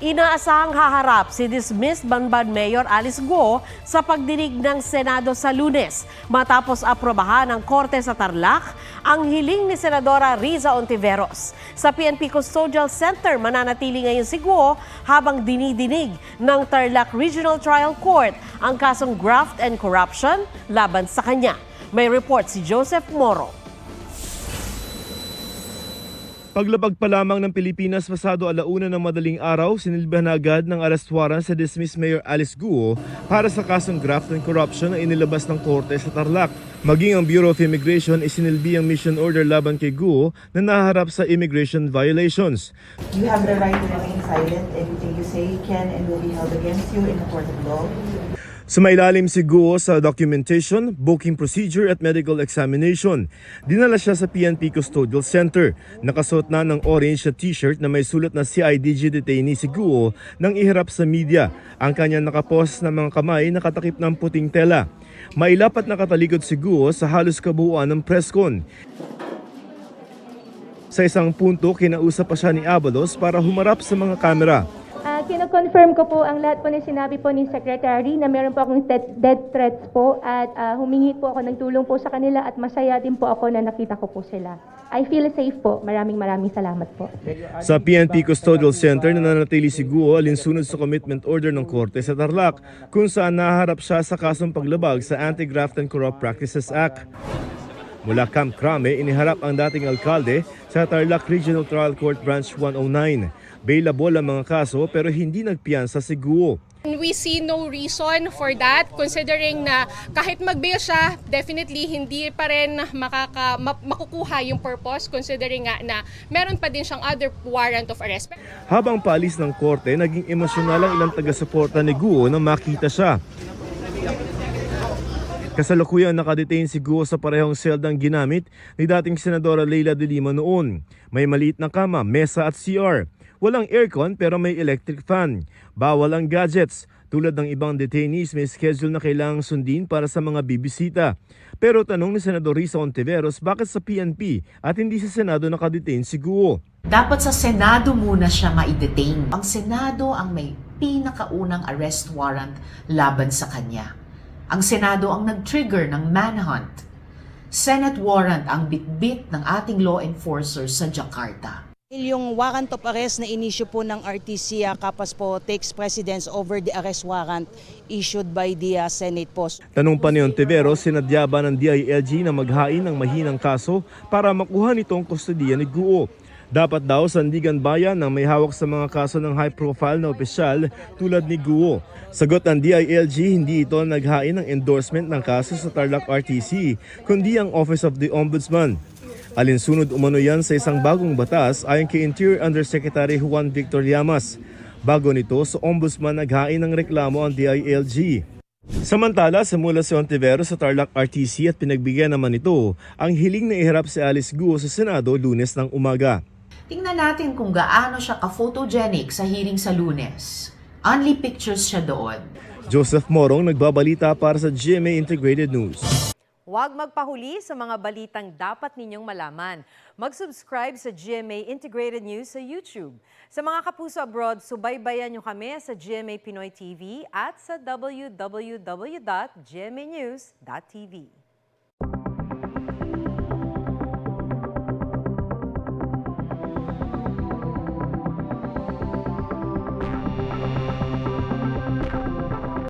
Inaasahang haharap si dismissed Banban Mayor Alice Guo sa pagdinig ng Senado sa Lunes matapos aprobahan ng Korte sa Tarlac ang hiling ni Senadora Riza Ontiveros. Sa PNP Custodial Center mananatili ngayon si Guo habang dinidinig ng Tarlac Regional Trial Court ang kasong graft and corruption laban sa kanya. May report si Joseph Moro. Paglabag pa lamang ng Pilipinas pasado alauna ng madaling araw, sinilbihan na agad ng arrest warrant sa dismissed Mayor Alice Guo para sa kasong graft and corruption na inilabas ng korte sa Tarlac. Maging ang Bureau of Immigration isinilbi ang mission order laban kay Guo na naharap sa immigration violations. You have the right to remain silent. Everything you say can and will be held against you in a court of law. Sumailalim si Guo sa documentation, booking procedure at medical examination. Dinala siya sa PNP Custodial Center. Nakasuot na ng orange na t-shirt na may sulat na CIDG detainee si Guo nang iharap sa media. Ang kanyang nakapost na mga kamay nakatakip ng puting tela. Mailapat na katalikod si Guo sa halos kabuuan ng presscon. Sa isang punto, kinausap pa siya ni Abalos para humarap sa mga kamera. Kino-confirm ko po ang lahat po na sinabi po ni Secretary na meron po akong death threats po at humingi po ako ng tulong po sa kanila at masaya din po ako na nakita ko po sila. I feel safe po. Maraming salamat po. Sa PNP Custodial Center, nananatili si Guo alinsunod sa commitment order ng Korte sa Tarlac kung saan naharap siya sa kasong paglabag sa Anti-Graft and Corrupt Practices Act. Mula Camp Crame, iniharap ang dating alkalde sa Tarlac Regional Trial Court Branch 109. Bailable ang mga kaso pero hindi nagpiyansa si Guo. We see no reason for that considering na kahit mag-bail siya, definitely hindi pa rin makukuha yung purpose considering nga na meron pa din siyang other warrant of arrest. Habang paalis ng korte, naging emosyonal ang ilang taga-suporta ni Guo nang makita siya. Kasalukuyang nakadetain si Guo sa parehong seldang ginamit ni dating Senadora Leila de Lima noon. May maliit na kama, mesa at CR. Walang aircon pero may electric fan. Bawal ang gadgets. Tulad ng ibang detainees, may schedule na kailangang sundin para sa mga bibisita. Pero tanong ni Senador Riza Ontiveros, bakit sa PNP at hindi sa Senado nakadetain si Guo? Dapat sa Senado muna siya ma-detain. Ang Senado ang may pinakaunang arrest warrant laban sa kanya. Ang Senado ang nag-trigger ng manhunt. Senate warrant ang bitbit ng ating law enforcers sa Jakarta. Yung warrant of arrest na inisyu po ng RTC Kapas po takes precedence over the arrest warrant issued by the Senate po. Tanong pa ni Ontiveros, sinadya ba ng DILG na maghain ng mahinang kaso para makuha nitong kustodiya ni Guo? Dapat daw sandigan bayan ng may hawak sa mga kaso ng high-profile na opisyal tulad ni Guo. Sagot ng DILG, hindi ito naghain ng endorsement ng kaso sa Tarlac RTC, kundi ang Office of the Ombudsman. Alinsunod umano yan sa isang bagong batas ayon kay Interior Undersecretary Juan Victor Llamas. Bago nito, sa Ombudsman naghain ng reklamo ang DILG. Samantala, simula si Ontiveros sa Tarlac RTC at pinagbigyan naman ito ang hiling na iharap si Alice Guo sa Senado Lunes ng umaga. Tingnan natin kung gaano siya ka-photogenic sa hearing sa Lunes. Only pictures siya doon. Joseph Morong nagbabalita para sa GMA Integrated News. Huwag magpahuli sa mga balitang dapat ninyong malaman. Mag-subscribe sa GMA Integrated News sa YouTube. Sa mga kapuso abroad, subaybayan nyo kami sa GMA Pinoy TV at sa www.gmanews.tv.